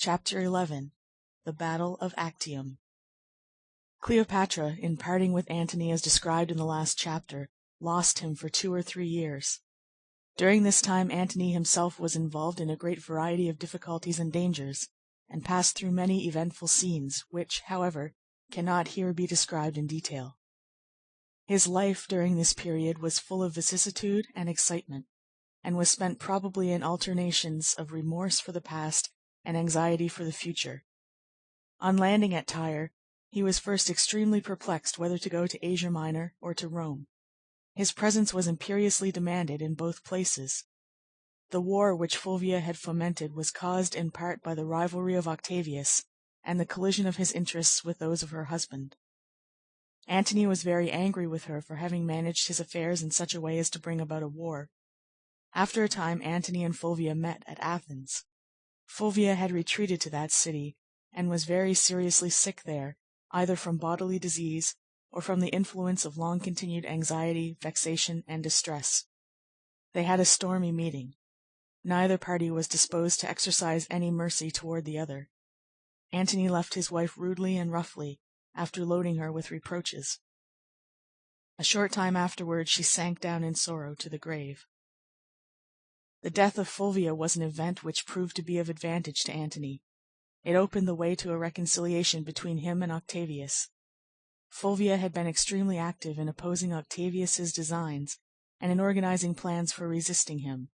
Chapter 11. The Battle of Actium. Cleopatra, in parting with Antony as described in the last chapter, lost him for 2 or 3 years. During this time Antony himself was involved in a great variety of difficulties and dangers, and passed through many eventful scenes, which, however, cannot here be described in detail. His life during this period was full of vicissitude and excitement, and was spent probably in alternations of remorse for the past and anxiety for the future. On landing at Tyre, he was first extremely perplexed whether to go to Asia Minor or to Rome. His presence was imperiously demanded in both places. The war which Fulvia had fomented was caused in part by the rivalry of Octavius and the collision of his interests with those of her husband. Antony was very angry with her for having managed his affairs in such a way as to bring about a war. After a time Antony and Fulvia met at Athens. Fulvia had retreated to that city, and was very seriously sick there, either from bodily disease, or from the influence of long-continued anxiety, vexation, and distress. They had a stormy meeting. Neither party was disposed to exercise any mercy toward the other. Antony left his wife rudely and roughly, after loading her with reproaches. A short time afterward she sank down in sorrow to the grave. The death of Fulvia was an event which proved to be of advantage to Antony. It opened the way to a reconciliation between him and Octavius. Fulvia had been extremely active in opposing Octavius's designs, and in organizing plans for resisting him.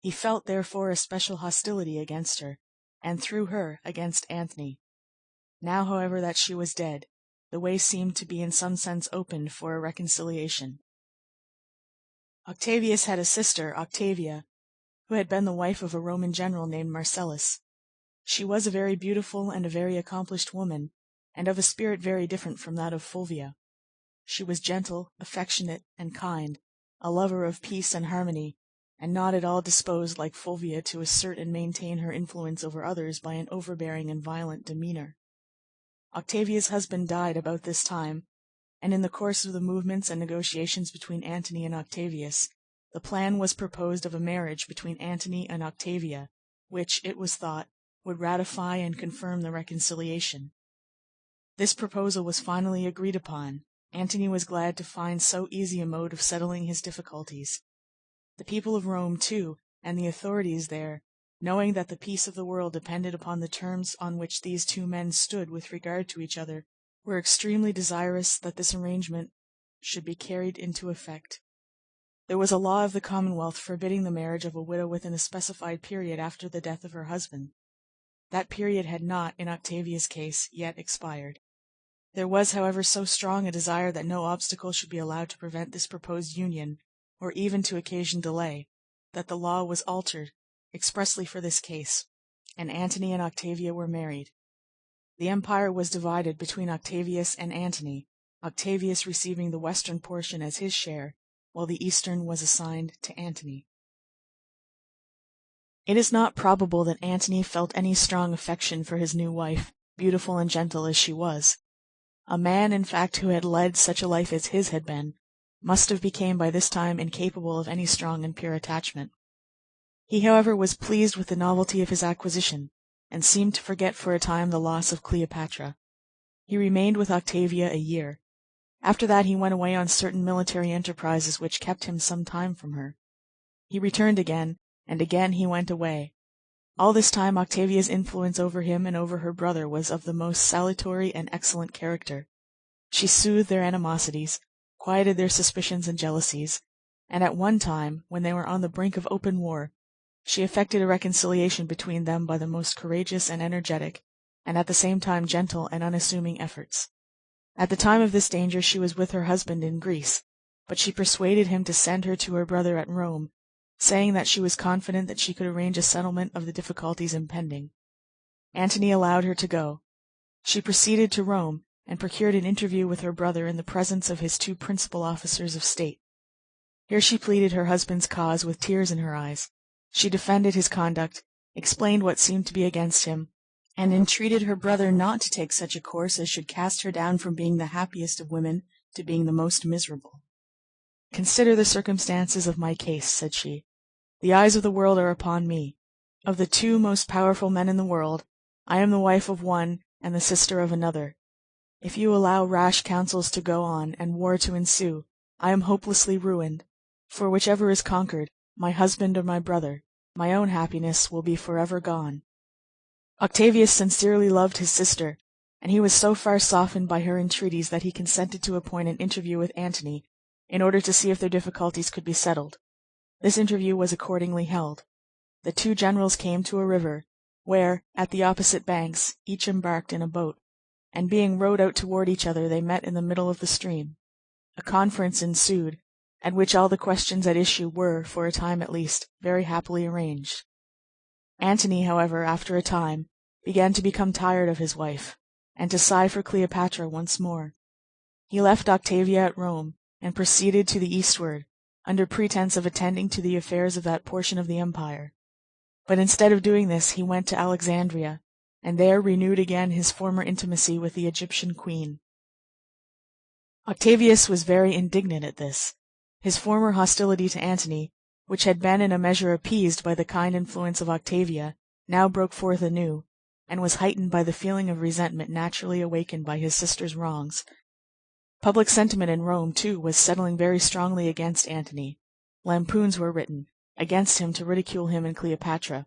He felt, therefore, a special hostility against her, and through her against Antony. Now, however, that she was dead, the way seemed to be in some sense opened for a reconciliation. Octavius had a sister, Octavia, who had been the wife of a Roman general named Marcellus. She was a very beautiful and a very accomplished woman, and of a spirit very different from that of Fulvia. She was gentle, affectionate, and kind, a lover of peace and harmony, and not at all disposed, like Fulvia, to assert and maintain her influence over others by an overbearing and violent demeanor. Octavia's husband died about this time, and in the course of the movements and negotiations between Antony and Octavius, the plan was proposed of a marriage between Antony and Octavia, which, it was thought, would ratify and confirm the reconciliation. This proposal was finally agreed upon. Antony was glad to find so easy a mode of settling his difficulties. The people of Rome, too, and the authorities there, knowing that the peace of the world depended upon the terms on which these two men stood with regard to each other, were extremely desirous that this arrangement should be carried into effect. There was a law of the Commonwealth forbidding the marriage of a widow within a specified period after the death of her husband. That period had not, in Octavia's case, yet expired. There was, however, so strong a desire that no obstacle should be allowed to prevent this proposed union, or even to occasion delay, that the law was altered expressly for this case, and Antony and Octavia were married. The empire was divided between Octavius and Antony, Octavius receiving the western portion as his share, while the eastern was assigned to Antony. It is not probable that Antony felt any strong affection for his new wife, beautiful and gentle as she was. A man, in fact, who had led such a life as his had been, must have become by this time incapable of any strong and pure attachment. He, however, was pleased with the novelty of his acquisition, and seemed to forget for a time the loss of Cleopatra. He remained with Octavia a year. After that he went away on certain military enterprises which kept him some time from her. He returned again, and again he went away. All this time Octavia's influence over him and over her brother was of the most salutary and excellent character. She soothed their animosities, quieted their suspicions and jealousies, and at one time, when they were on the brink of open war, she effected a reconciliation between them by the most courageous and energetic, and at the same time gentle and unassuming efforts. At the time of this danger she was with her husband in Greece, but she persuaded him to send her to her brother at Rome, saying that she was confident that she could arrange a settlement of the difficulties impending. Antony allowed her to go. She proceeded to Rome, and procured an interview with her brother in the presence of his 2 principal officers of state. Here she pleaded her husband's cause with tears in her eyes. She defended his conduct, explained what seemed to be against him, and entreated her brother not to take such a course as should cast her down from being the happiest of women to being the most miserable. "Consider the circumstances of my case," said she. "The eyes of the world are upon me. Of the 2 most powerful men in the world, I am the wife of one and the sister of another. If you allow rash counsels to go on and war to ensue, I am hopelessly ruined, for whichever is conquered, my husband or my brother, my own happiness will be forever gone." Octavius sincerely loved his sister, and he was so far softened by her entreaties that he consented to appoint an interview with Antony, in order to see if their difficulties could be settled. This interview was accordingly held. The two generals came to a river, where, at the opposite banks, each embarked in a boat, and being rowed out toward each other, they met in the middle of the stream. A conference ensued, at which all the questions at issue were, for a time at least, very happily arranged. Antony, however, after a time, began to become tired of his wife, and to sigh for Cleopatra once more. He left Octavia at Rome, and proceeded to the eastward, under pretense of attending to the affairs of that portion of the empire. But instead of doing this, he went to Alexandria, and there renewed again his former intimacy with the Egyptian queen. Octavius was very indignant at this. His former hostility to Antony, which had been in a measure appeased by the kind influence of Octavia, now broke forth anew, and was heightened by the feeling of resentment naturally awakened by his sister's wrongs. Public sentiment in Rome, too, was settling very strongly against Antony. Lampoons were written against him to ridicule him and Cleopatra,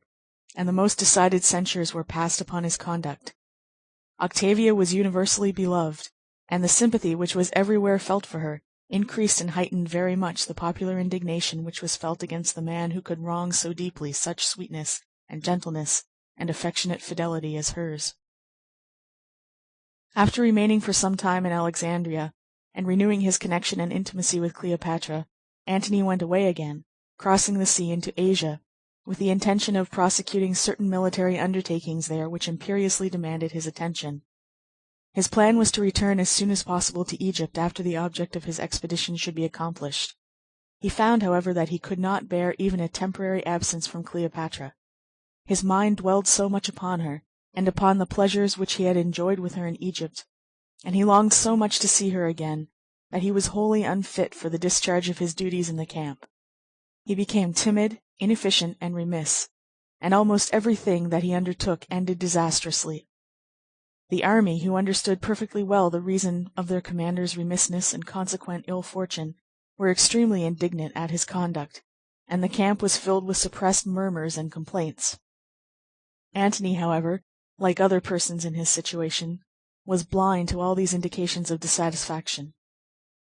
and the most decided censures were passed upon his conduct. Octavia was universally beloved, and the sympathy which was everywhere felt for her increased and heightened very much the popular indignation which was felt against the man who could wrong so deeply such sweetness and gentleness and affectionate fidelity as hers. After remaining for some time in Alexandria, and renewing his connection and intimacy with Cleopatra, Antony went away again, crossing the sea into Asia, with the intention of prosecuting certain military undertakings there which imperiously demanded his attention. His plan was to return as soon as possible to Egypt after the object of his expedition should be accomplished. He found, however, that he could not bear even a temporary absence from Cleopatra. His mind dwelled so much upon her, and upon the pleasures which he had enjoyed with her in Egypt, and he longed so much to see her again, that he was wholly unfit for the discharge of his duties in the camp. He became timid, inefficient, and remiss, and almost everything that he undertook ended disastrously. The army, who understood perfectly well the reason of their commander's remissness and consequent ill fortune, were extremely indignant at his conduct, and the camp was filled with suppressed murmurs and complaints. Antony, however, like other persons in his situation, was blind to all these indications of dissatisfaction.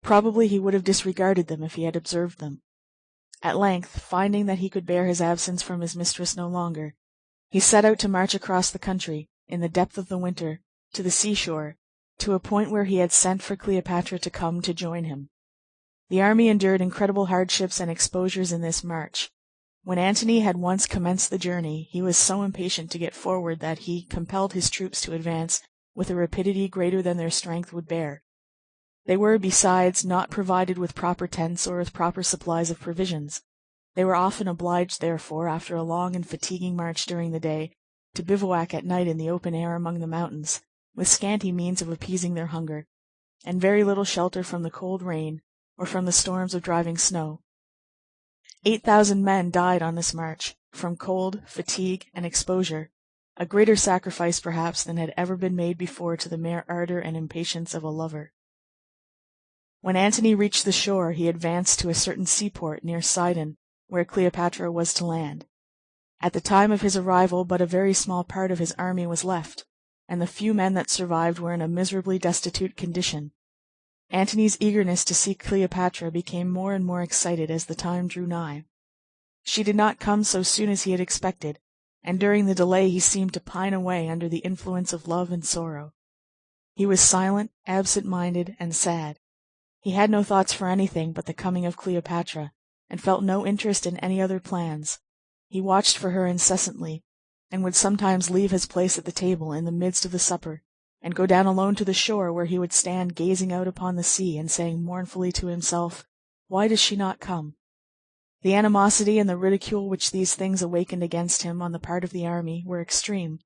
Probably he would have disregarded them if he had observed them. At length, finding that he could bear his absence from his mistress no longer, he set out to march across the country, in the depth of the winter, to the seashore, to a point where he had sent for Cleopatra to come to join him. The army endured incredible hardships and exposures in this march. When Antony had once commenced the journey, he was so impatient to get forward that he compelled his troops to advance with a rapidity greater than their strength would bear. They were, besides, not provided with proper tents or with proper supplies of provisions. They were often obliged, therefore, after a long and fatiguing march during the day, to bivouac at night in the open air among the mountains, with scanty means of appeasing their hunger, and very little shelter from the cold rain or from the storms of driving snow. 8,000 men died on this march, from cold, fatigue, and exposure, a greater sacrifice, perhaps, than had ever been made before to the mere ardor and impatience of a lover. When Antony reached the shore, he advanced to a certain seaport near Sidon, where Cleopatra was to land. At the time of his arrival but a very small part of his army was left, and the few men that survived were in a miserably destitute condition. Antony's eagerness to see Cleopatra became more and more excited as the time drew nigh. She did not come so soon as he had expected, and during the delay he seemed to pine away under the influence of love and sorrow. He was silent, absent-minded, and sad. He had no thoughts for anything but the coming of Cleopatra, and felt no interest in any other plans. He watched for her incessantly, and would sometimes leave his place at the table in the midst of the supper, and go down alone to the shore, where he would stand gazing out upon the sea and saying mournfully to himself, "Why does she not come?" The animosity and the ridicule which these things awakened against him on the part of the army were extreme,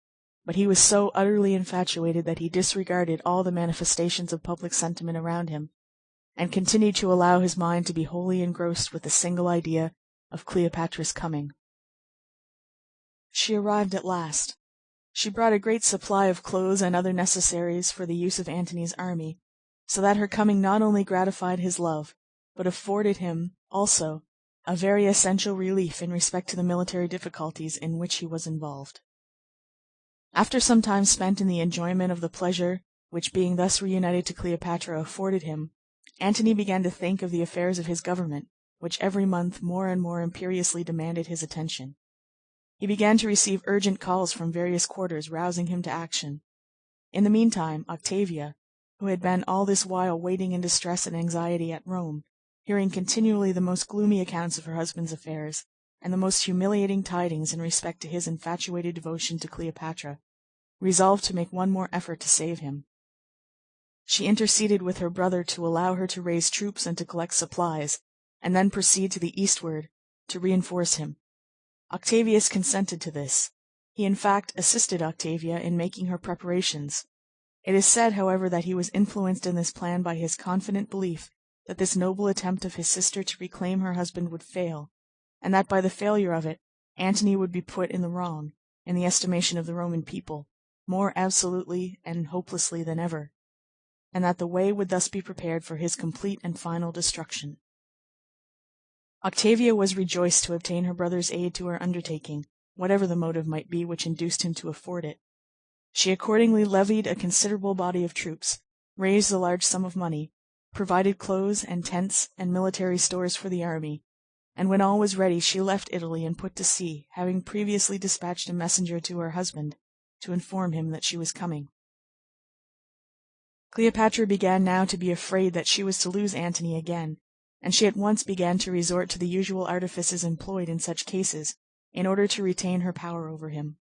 but he was so utterly infatuated that he disregarded all the manifestations of public sentiment around him, and continued to allow his mind to be wholly engrossed with the single idea of Cleopatra's coming. She arrived at last. She brought a great supply of clothes and other necessaries for the use of Antony's army, so that her coming not only gratified his love, but afforded him, also, a very essential relief in respect to the military difficulties in which he was involved. After some time spent in the enjoyment of the pleasure which being thus reunited to Cleopatra afforded him, Antony began to think of the affairs of his government, which every month more and more imperiously demanded his attention. He began to receive urgent calls from various quarters, rousing him to action. In the meantime, Octavia, who had been all this while waiting in distress and anxiety at Rome, hearing continually the most gloomy accounts of her husband's affairs, and the most humiliating tidings in respect to his infatuated devotion to Cleopatra, resolved to make one more effort to save him. She interceded with her brother to allow her to raise troops and to collect supplies, and then proceed to the eastward to reinforce him. Octavius consented to this. He in fact assisted Octavia in making her preparations. It is said, however, that he was influenced in this plan by his confident belief that this noble attempt of his sister to reclaim her husband would fail, and that by the failure of it Antony would be put in the wrong, in the estimation of the Roman people, more absolutely and hopelessly than ever, and that the way would thus be prepared for his complete and final destruction. Octavia was rejoiced to obtain her brother's aid to her undertaking, whatever the motive might be which induced him to afford it. She accordingly levied a considerable body of troops, raised a large sum of money, provided clothes and tents and military stores for the army, and when all was ready she left Italy and put to sea, having previously dispatched a messenger to her husband to inform him that she was coming. Cleopatra began now to be afraid that she was to lose Antony again, and she at once began to resort to the usual artifices employed in such cases, in order to retain her power over him.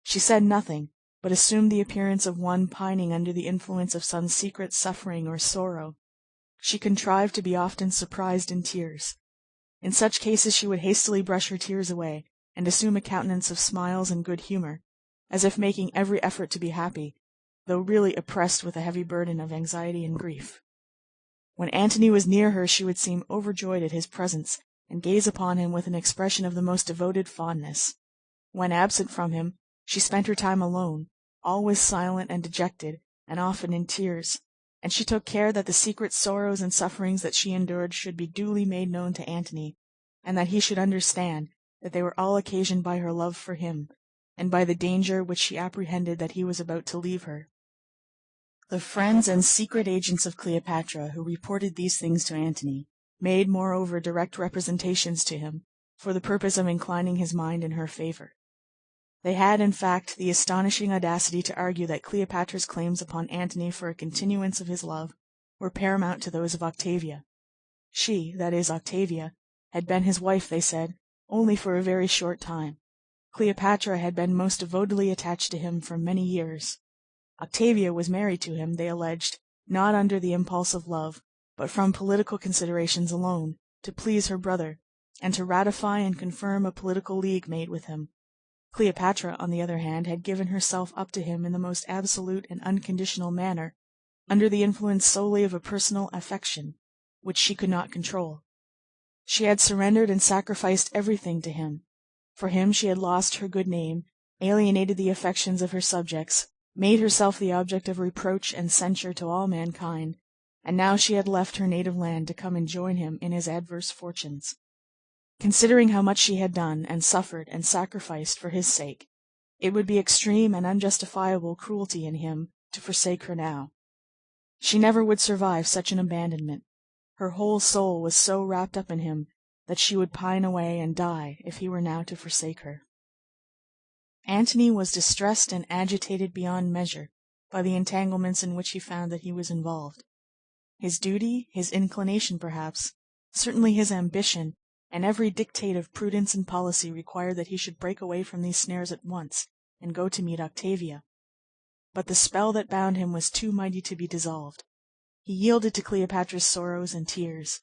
She said nothing, but assumed the appearance of one pining under the influence of some secret suffering or sorrow. She contrived to be often surprised in tears. In such cases she would hastily brush her tears away, and assume a countenance of smiles and good humor, as if making every effort to be happy, though really oppressed with a heavy burden of anxiety and grief. When Antony was near her she would seem overjoyed at his presence, and gaze upon him with an expression of the most devoted fondness. When absent from him, she spent her time alone, always silent and dejected, and often in tears, and she took care that the secret sorrows and sufferings that she endured should be duly made known to Antony, and that he should understand that they were all occasioned by her love for him, and by the danger which she apprehended that he was about to leave her. The friends and secret agents of Cleopatra, who reported these things to Antony, made, moreover, direct representations to him, for the purpose of inclining his mind in her favor. They had, in fact, the astonishing audacity to argue that Cleopatra's claims upon Antony for a continuance of his love were paramount to those of Octavia. She, that is, Octavia, had been his wife, they said, only for a very short time. Cleopatra had been most devotedly attached to him for many years. Octavia was married to him, they alleged, not under the impulse of love, but from political considerations alone, to please her brother, and to ratify and confirm a political league made with him. Cleopatra, on the other hand, had given herself up to him in the most absolute and unconditional manner, under the influence solely of a personal affection, which she could not control. She had surrendered and sacrificed everything to him. For him she had lost her good name, alienated the affections of her subjects, made herself the object of reproach and censure to all mankind, and now she had left her native land to come and join him in his adverse fortunes. Considering how much she had done, and suffered, and sacrificed for his sake, it would be extreme and unjustifiable cruelty in him to forsake her now. She never would survive such an abandonment. Her whole soul was so wrapped up in him that she would pine away and die if he were now to forsake her. Antony was distressed and agitated beyond measure by the entanglements in which he found that he was involved. His duty, his inclination perhaps, certainly his ambition, and every dictate of prudence and policy required that he should break away from these snares at once, and go to meet Octavia. But the spell that bound him was too mighty to be dissolved. He yielded to Cleopatra's sorrows and tears.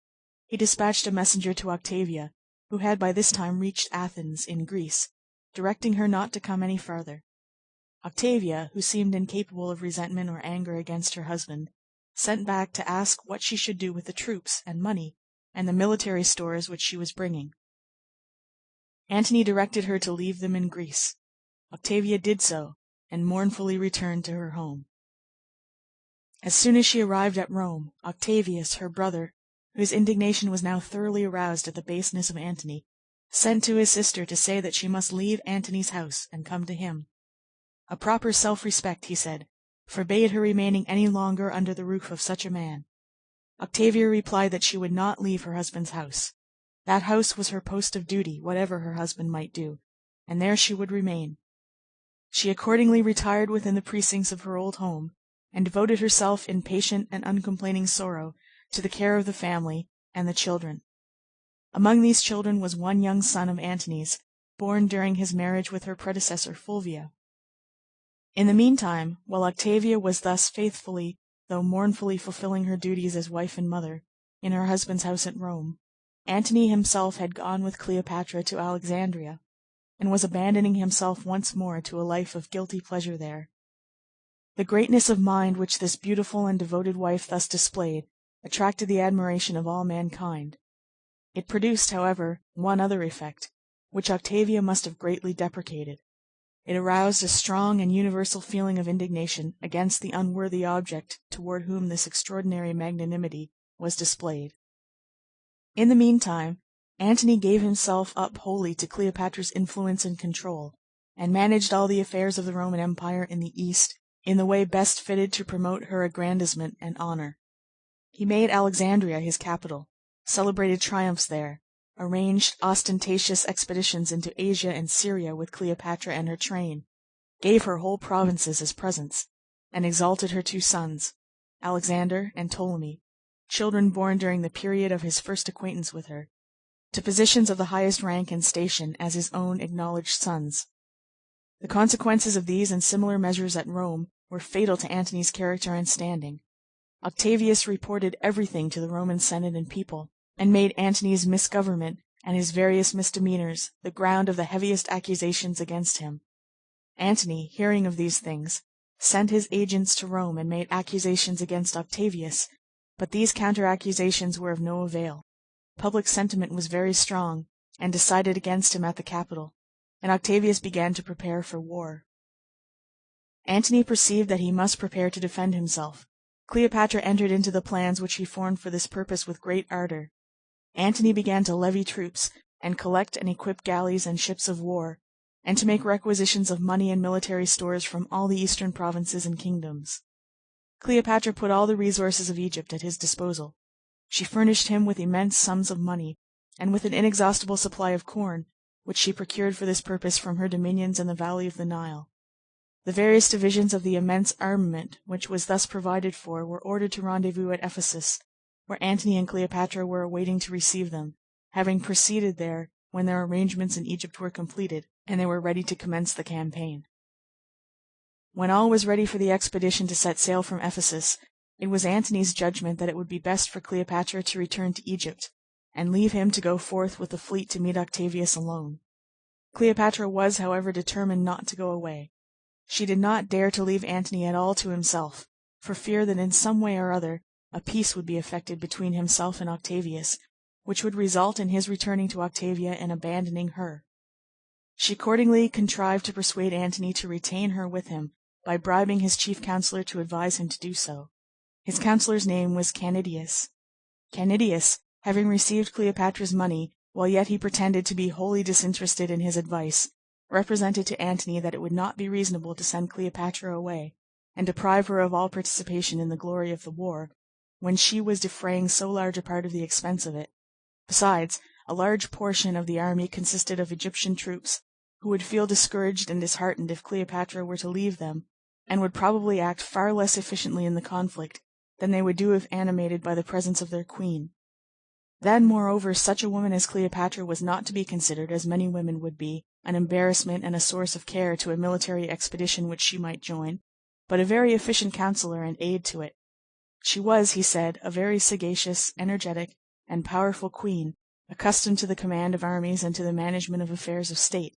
He dispatched a messenger to Octavia, who had by this time reached Athens, in Greece, directing her not to come any farther. Octavia, who seemed incapable of resentment or anger against her husband, sent back to ask what she should do with the troops and money and the military stores which she was bringing. Antony directed her to leave them in Greece. Octavia did so, and mournfully returned to her home. As soon as she arrived at Rome, Octavius, her brother, whose indignation was now thoroughly aroused at the baseness of Antony, sent to his sister to say that she must leave Antony's house and come to him. A proper self-respect, he said, forbade her remaining any longer under the roof of such a man. Octavia replied that she would not leave her husband's house. That house was her post of duty, whatever her husband might do, and there she would remain. She accordingly retired within the precincts of her old home, and devoted herself in patient and uncomplaining sorrow to the care of the family and the children. Among these children was one young son of Antony's, born during his marriage with her predecessor Fulvia. In the meantime, while Octavia was thus faithfully, though mournfully fulfilling her duties as wife and mother, in her husband's house at Rome, Antony himself had gone with Cleopatra to Alexandria, and was abandoning himself once more to a life of guilty pleasure there. The greatness of mind which this beautiful and devoted wife thus displayed attracted the admiration of all mankind. It produced, however, one other effect, which Octavia must have greatly deprecated. It aroused a strong and universal feeling of indignation against the unworthy object toward whom this extraordinary magnanimity was displayed. In the meantime, Antony gave himself up wholly to Cleopatra's influence and control, and managed all the affairs of the Roman Empire in the East in the way best fitted to promote her aggrandizement and honor. He made Alexandria his capital, celebrated triumphs there, arranged ostentatious expeditions into Asia and Syria with Cleopatra and her train, gave her whole provinces as presents, and exalted her two sons, Alexander and Ptolemy, children born during the period of his first acquaintance with her, to positions of the highest rank and station as his own acknowledged sons. The consequences of these and similar measures at Rome were fatal to Antony's character and standing. Octavius reported everything to the Roman Senate and people, and made Antony's misgovernment and his various misdemeanors the ground of the heaviest accusations against him. Antony, hearing of these things, sent his agents to Rome and made accusations against Octavius, but these counter-accusations were of no avail. Public sentiment was very strong, and decided against him at the capital, and Octavius began to prepare for war. Antony perceived that he must prepare to defend himself. Cleopatra entered into the plans which he formed for this purpose with great ardor. Antony began to levy troops, and collect and equip galleys and ships of war, and to make requisitions of money and military stores from all the eastern provinces and kingdoms. Cleopatra put all the resources of Egypt at his disposal. She furnished him with immense sums of money, and with an inexhaustible supply of corn, which she procured for this purpose from her dominions in the valley of the Nile. The various divisions of the immense armament which was thus provided for were ordered to rendezvous at Ephesus, where Antony and Cleopatra were awaiting to receive them, having proceeded there when their arrangements in Egypt were completed, and they were ready to commence the campaign. When all was ready for the expedition to set sail from Ephesus, it was Antony's judgment that it would be best for Cleopatra to return to Egypt, and leave him to go forth with the fleet to meet Octavius alone. Cleopatra was, however, determined not to go away. She did not dare to leave Antony at all to himself, for fear that in some way or other a peace would be effected between himself and Octavius, which would result in his returning to Octavia and abandoning her. She accordingly contrived to persuade Antony to retain her with him by bribing his chief counselor to advise him to do so. His counselor's name was Canidius. Canidius, having received Cleopatra's money, while yet he pretended to be wholly disinterested in his advice, represented to Antony that it would not be reasonable to send Cleopatra away, and deprive her of all participation in the glory of the war, when she was defraying so large a part of the expense of it. Besides, a large portion of the army consisted of Egyptian troops, who would feel discouraged and disheartened if Cleopatra were to leave them, and would probably act far less efficiently in the conflict than they would do if animated by the presence of their queen. Then, moreover, such a woman as Cleopatra was not to be considered, as many women would be, an embarrassment and a source of care to a military expedition which she might join, but a very efficient counselor and aid to it. She was, he said, a very sagacious, energetic, and powerful queen, accustomed to the command of armies and to the management of affairs of state,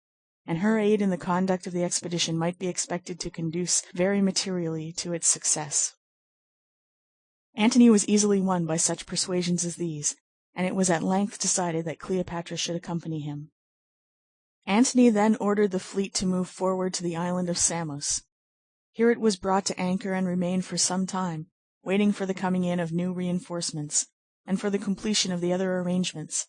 and her aid in the conduct of the expedition might be expected to conduce very materially to its success. Antony was easily won by such persuasions as these, and it was at length decided that Cleopatra should accompany him. Antony then ordered the fleet to move forward to the island of Samos. Here it was brought to anchor and remained for some time, waiting for the coming in of new reinforcements, and for the completion of the other arrangements.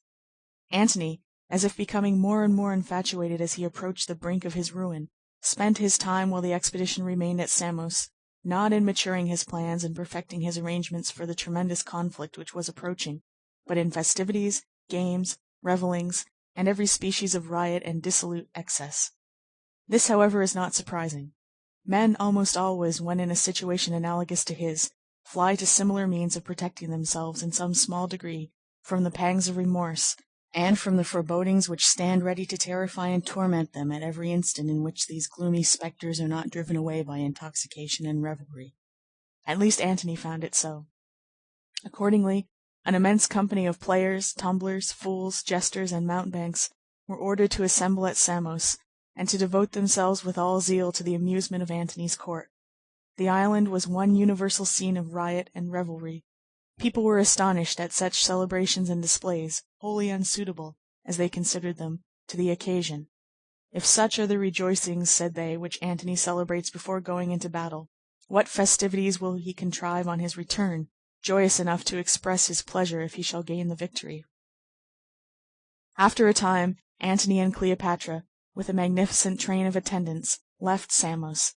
Antony, as if becoming more and more infatuated as he approached the brink of his ruin, spent his time while the expedition remained at Samos, not in maturing his plans and perfecting his arrangements for the tremendous conflict which was approaching, but in festivities, games, revellings, and every species of riot and dissolute excess. This, however, is not surprising. Men almost always, when in a situation analogous to his, fly to similar means of protecting themselves in some small degree from the pangs of remorse, and from the forebodings which stand ready to terrify and torment them at every instant in which these gloomy spectres are not driven away by intoxication and revelry. At least Antony found it so. Accordingly, an immense company of players, tumblers, fools, jesters, and mountebanks were ordered to assemble at Samos, and to devote themselves with all zeal to the amusement of Antony's court. The island was one universal scene of riot and revelry. People were astonished at such celebrations and displays, wholly unsuitable, as they considered them, to the occasion. If such are the rejoicings, said they, which Antony celebrates before going into battle, what festivities will he contrive on his return, joyous enough to express his pleasure if he shall gain the victory? After a time, Antony and Cleopatra, with a magnificent train of attendants, left Samos,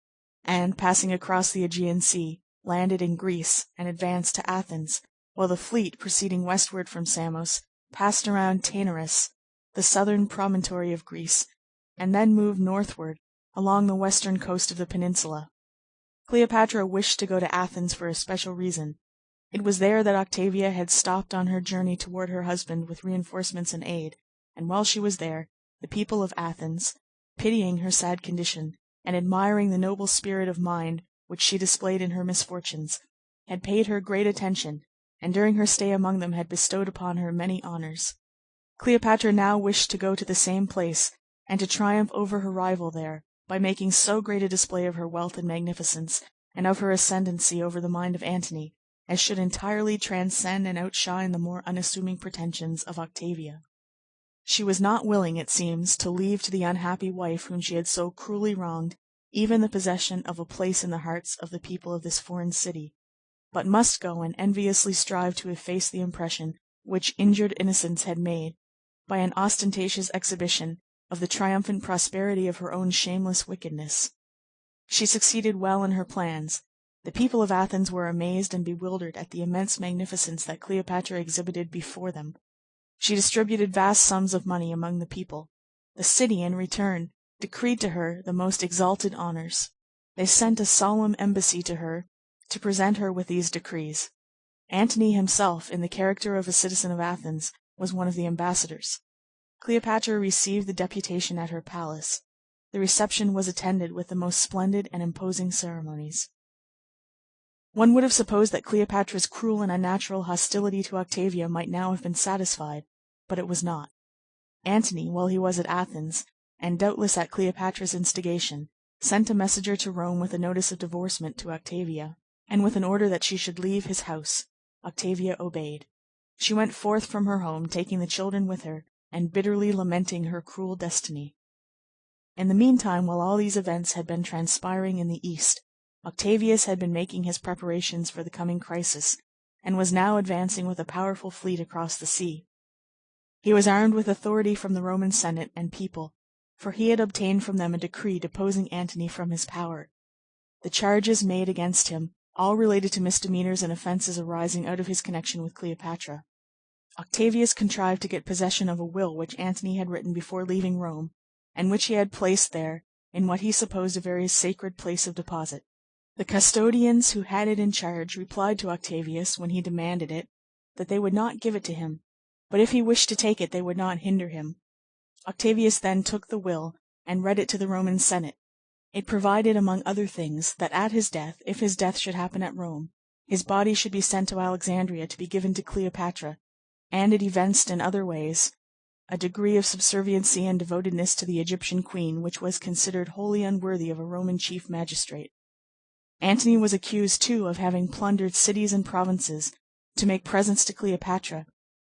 and, passing across the Aegean Sea, landed in Greece and advanced to Athens, while the fleet, proceeding westward from Samos, passed around Taenarus, the southern promontory of Greece, and then moved northward along the western coast of the peninsula. Cleopatra wished to go to Athens for a special reason. It was there that Octavia had stopped on her journey toward her husband with reinforcements and aid, and while she was there, the people of Athens, pitying her sad condition, and admiring the noble spirit of mind which she displayed in her misfortunes, had paid her great attention, and during her stay among them had bestowed upon her many honors. Cleopatra now wished to go to the same place, and to triumph over her rival there, by making so great a display of her wealth and magnificence, and of her ascendancy over the mind of Antony, as should entirely transcend and outshine the more unassuming pretensions of Octavia. She was not willing, it seems, to leave to the unhappy wife whom she had so cruelly wronged even the possession of a place in the hearts of the people of this foreign city, but must go and enviously strive to efface the impression which injured innocence had made, by an ostentatious exhibition of the triumphant prosperity of her own shameless wickedness. She succeeded well in her plans. The people of Athens were amazed and bewildered at the immense magnificence that Cleopatra exhibited before them. She distributed vast sums of money among the people. The city, in return, decreed to her the most exalted honors. They sent a solemn embassy to her to present her with these decrees. Antony himself, in the character of a citizen of Athens, was one of the ambassadors. Cleopatra received the deputation at her palace. The reception was attended with the most splendid and imposing ceremonies. One would have supposed that Cleopatra's cruel and unnatural hostility to Octavia might now have been satisfied, but it was not. Antony, while he was at Athens, and doubtless at Cleopatra's instigation, sent a messenger to Rome with a notice of divorcement to Octavia, and with an order that she should leave his house. Octavia obeyed. She went forth from her home, taking the children with her, and bitterly lamenting her cruel destiny. In the meantime, while all these events had been transpiring in the East, Octavius had been making his preparations for the coming crisis, and was now advancing with a powerful fleet across the sea. He was armed with authority from the Roman Senate and people, for he had obtained from them a decree deposing Antony from his power. The charges made against him all related to misdemeanors and offenses arising out of his connection with Cleopatra. Octavius contrived to get possession of a will which Antony had written before leaving Rome, and which he had placed there in what he supposed a very sacred place of deposit. The custodians who had it in charge replied to Octavius, when he demanded it, that they would not give it to him, but if he wished to take it they would not hinder him. Octavius then took the will and read it to the Roman Senate. It provided, among other things, that at his death, if his death should happen at Rome, his body should be sent to Alexandria to be given to Cleopatra, and it evinced in other ways a degree of subserviency and devotedness to the Egyptian queen which was considered wholly unworthy of a Roman chief magistrate. Antony was accused, too, of having plundered cities and provinces to make presents to Cleopatra,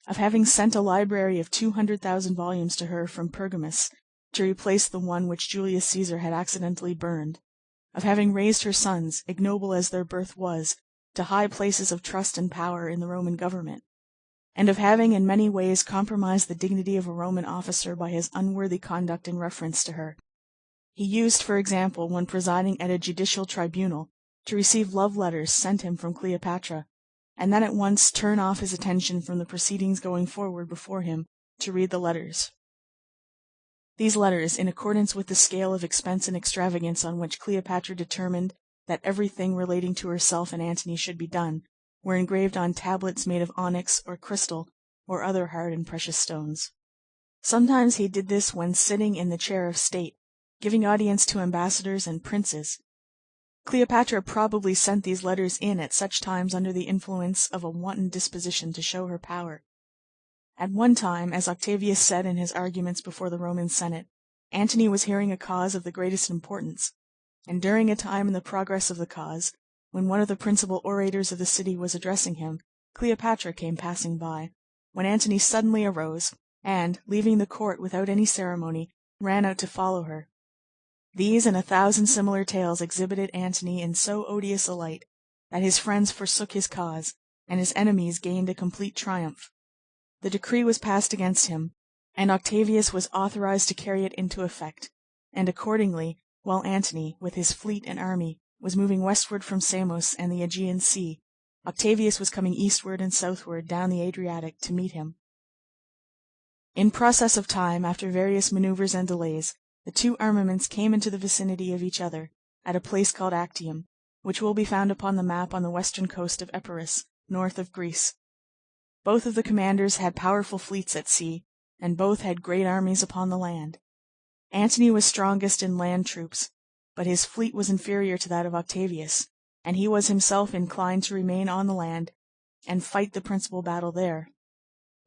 of having sent a library of 200,000 volumes to her from Pergamus, to replace the one which Julius Caesar had accidentally burned, of having raised her sons, ignoble as their birth was, to high places of trust and power in the Roman government, and of having in many ways compromised the dignity of a Roman officer by his unworthy conduct in reference to her. He used, for example, when presiding at a judicial tribunal, to receive love letters sent him from Cleopatra, and then at once turn off his attention from the proceedings going forward before him to read the letters. These letters, in accordance with the scale of expense and extravagance on which Cleopatra determined that everything relating to herself and Antony should be done, were engraved on tablets made of onyx or crystal or other hard and precious stones. Sometimes he did this when sitting in the chair of state, giving audience to ambassadors and princes. Cleopatra probably sent these letters in at such times under the influence of a wanton disposition to show her power. At one time, as Octavius said in his arguments before the Roman Senate, Antony was hearing a cause of the greatest importance, and during a time in the progress of the cause, when one of the principal orators of the city was addressing him, Cleopatra came passing by, when Antony suddenly arose, and, leaving the court without any ceremony, ran out to follow her. These and 1,000 similar tales exhibited Antony in so odious a light that his friends forsook his cause, and his enemies gained a complete triumph. The decree was passed against him, and Octavius was authorized to carry it into effect, and accordingly, while Antony, with his fleet and army, was moving westward from Samos and the Aegean Sea, Octavius was coming eastward and southward down the Adriatic to meet him. In process of time, after various maneuvers and delays, the two armaments came into the vicinity of each other, at a place called ACTIUM, which will be found upon the map on the western coast of Epirus, north of Greece. Both of the commanders had powerful fleets at sea, and both had great armies upon the land. Antony was strongest in land troops, but his fleet was inferior to that of Octavius, and he was himself inclined to remain on the land and fight the principal battle there.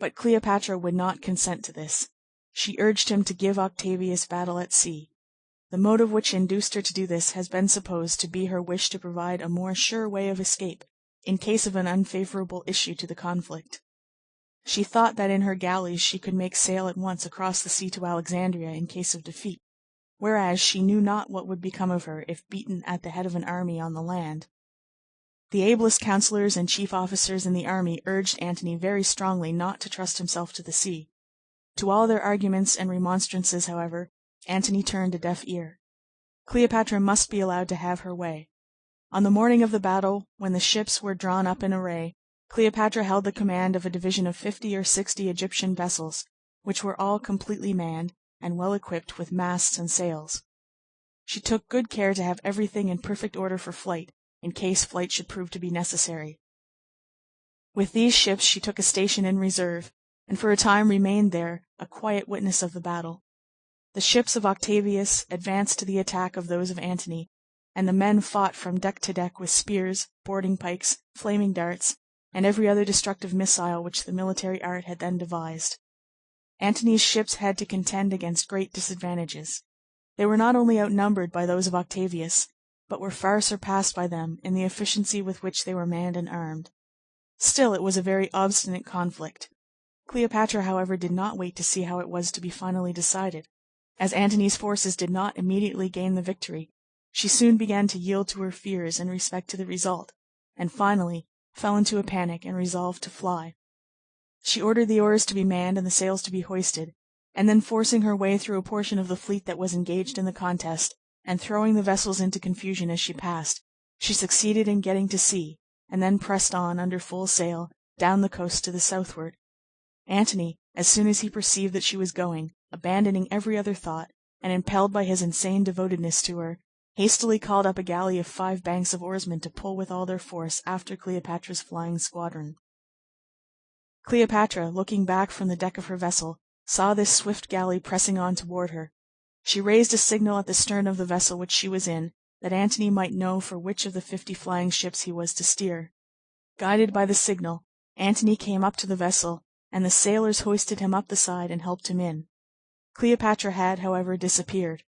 But Cleopatra would not consent to this. She urged him to give Octavius battle at sea. The motive which induced her to do this has been supposed to be her wish to provide a more sure way of escape in case of an unfavorable issue to the conflict. She thought that in her galleys she could make sail at once across the sea to Alexandria in case of defeat, whereas she knew not what would become of her if beaten at the head of an army on the land. The ablest counselors and chief officers in the army urged Antony very strongly not to trust himself to the sea. To all their arguments and remonstrances, however, Antony turned a deaf ear. Cleopatra must be allowed to have her way. On the morning of the battle, when the ships were drawn up in array, Cleopatra held the command of a division of 50 or 60 Egyptian vessels, which were all completely manned and well equipped with masts and sails. She took good care to have everything in perfect order for flight, in case flight should prove to be necessary. With these ships she took a station in reserve, and for a time remained there, a quiet witness of the battle. The ships of Octavius advanced to the attack of those of Antony, and the men fought from deck to deck with spears, boarding pikes, flaming darts, and every other destructive missile which the military art had then devised. Antony's ships had to contend against great disadvantages. They were not only outnumbered by those of Octavius, but were far surpassed by them in the efficiency with which they were manned and armed. Still, it was a very obstinate conflict. Cleopatra, however, did not wait to see how it was to be finally decided. As Antony's forces did not immediately gain the victory, she soon began to yield to her fears in respect to the result, and finally fell into a panic and resolved to fly. She ordered the oars to be manned and the sails to be hoisted, and then forcing her way through a portion of the fleet that was engaged in the contest, and throwing the vessels into confusion as she passed, she succeeded in getting to sea, and then pressed on under full sail down the coast to the southward. Antony, as soon as he perceived that she was going, abandoning every other thought, and impelled by his insane devotedness to her, hastily called up a galley of 5 banks of oarsmen to pull with all their force after Cleopatra's flying squadron. Cleopatra, looking back from the deck of her vessel, saw this swift galley pressing on toward her. She raised a signal at the stern of the vessel which she was in, that Antony might know for which of the 50 flying ships he was to steer. Guided by the signal, Antony came up to the vessel, and the sailors hoisted him up the side and helped him in. Cleopatra had, however, disappeared.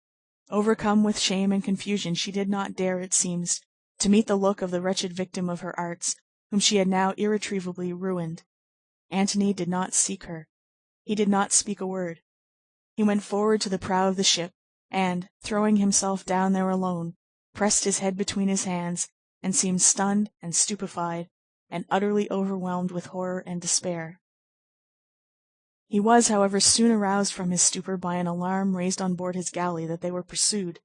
Overcome with shame and confusion, she did not dare, it seems, to meet the look of the wretched victim of her arts, whom she had now irretrievably ruined. Antony did not seek her. He did not speak a word. He went forward to the prow of the ship, and, throwing himself down there alone, pressed his head between his hands, and seemed stunned and stupefied, and utterly overwhelmed with horror and despair. He was, however, soon aroused from his stupor by an alarm raised on board his galley that they were pursued.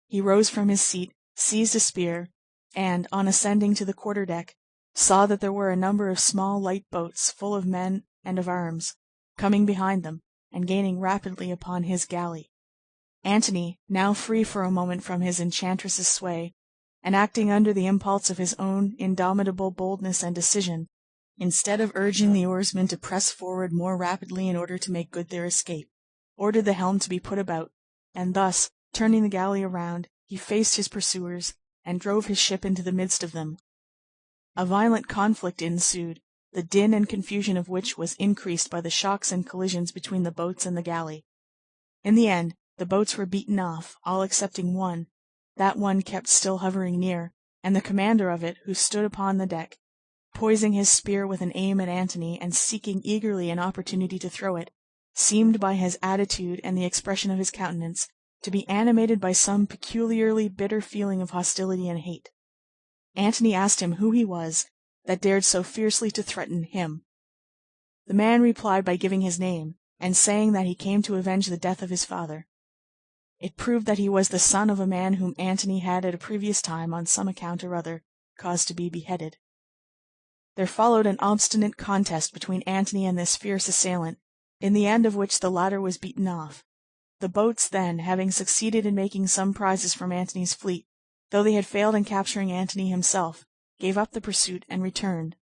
He rose from his seat, seized a spear, and, on ascending to the quarter-deck, saw that there were a number of small light boats, full of men and of arms, coming behind them, and gaining rapidly upon his galley. Antony, now free for a moment from his enchantress's sway, and acting under the impulse of his own indomitable boldness and decision, instead of urging the oarsmen to press forward more rapidly in order to make good their escape, ordered the helm to be put about, and thus, turning the galley around, he faced his pursuers, and drove his ship into the midst of them. A violent conflict ensued, the din and confusion of which was increased by the shocks and collisions between the boats and the galley. In the end, the boats were beaten off, all excepting one. That one kept still hovering near, and the commander of it, who stood upon the deck, poising his spear with an aim at Antony, and seeking eagerly an opportunity to throw it, seemed by his attitude and the expression of his countenance to be animated by some peculiarly bitter feeling of hostility and hate. Antony asked him who he was that dared so fiercely to threaten him. The man replied by giving his name, and saying that he came to avenge the death of his father. It proved that he was the son of a man whom Antony had at a previous time, on some account or other, caused to be beheaded. There followed an obstinate contest between Antony and this fierce assailant, in the end of which the latter was beaten off. The boats then, having succeeded in making some prizes from Antony's fleet, though they had failed in capturing Antony himself, gave up the pursuit and returned.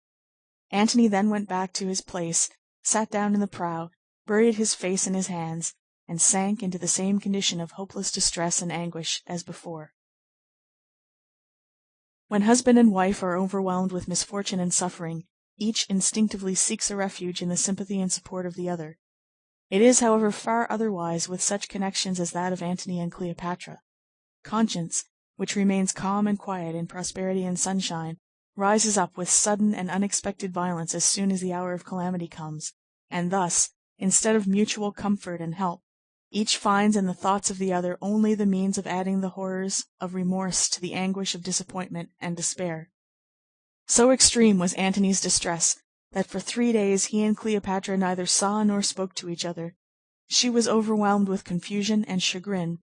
Antony then went back to his place, sat down in the prow, buried his face in his hands, and sank into the same condition of hopeless distress and anguish as before. When husband and wife are overwhelmed with misfortune and suffering, each instinctively seeks a refuge in the sympathy and support of the other. It is, however, far otherwise with such connections as that of Antony and Cleopatra. Conscience, which remains calm and quiet in prosperity and sunshine, rises up with sudden and unexpected violence as soon as the hour of calamity comes, and thus, instead of mutual comfort and help, each finds in the thoughts of the other only the means of adding the horrors of remorse to the anguish of disappointment and despair. So extreme was Antony's distress that for 3 days he and Cleopatra neither saw nor spoke to each other. She was overwhelmed with confusion and chagrin,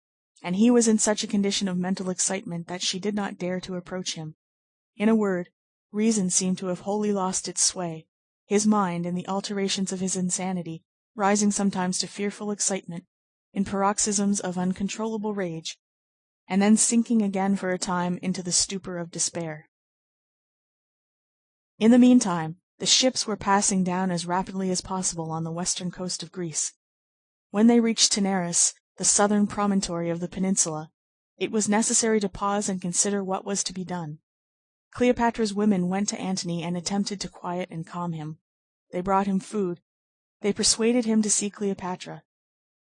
and he was in such a condition of mental excitement that she did not dare to approach him. In a word, reason seemed to have wholly lost its sway, his mind, in the alternations of his insanity, rising sometimes to fearful excitement, in paroxysms of uncontrollable rage, and then sinking again for a time into the stupor of despair. In the meantime, the ships were passing down as rapidly as possible on the western coast of Greece. When they reached Taenarus, the southern promontory of the peninsula, it was necessary to pause and consider what was to be done. Cleopatra's women went to Antony and attempted to quiet and calm him. They brought him food. They persuaded him to see Cleopatra.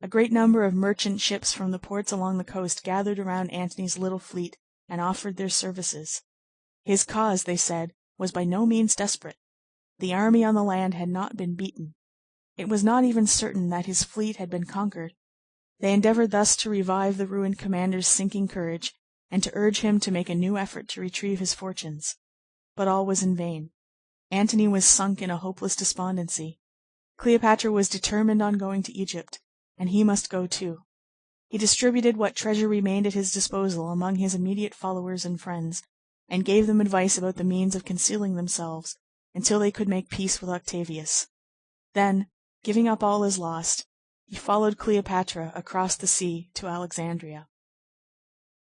A great number of merchant ships from the ports along the coast gathered around Antony's little fleet and offered their services. His cause, they said, was by no means desperate. The army on the land had not been beaten. It was not even certain that his fleet had been conquered. They endeavored thus to revive the ruined commander's sinking courage, and to urge him to make a new effort to retrieve his fortunes. But all was in vain. Antony was sunk in a hopeless despondency. Cleopatra was determined on going to Egypt, and he must go too. He distributed what treasure remained at his disposal among his immediate followers and friends, and gave them advice about the means of concealing themselves until they could make peace with Octavius. Then, giving up all as lost, he followed Cleopatra across the sea to Alexandria.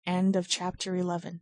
End of chapter 11.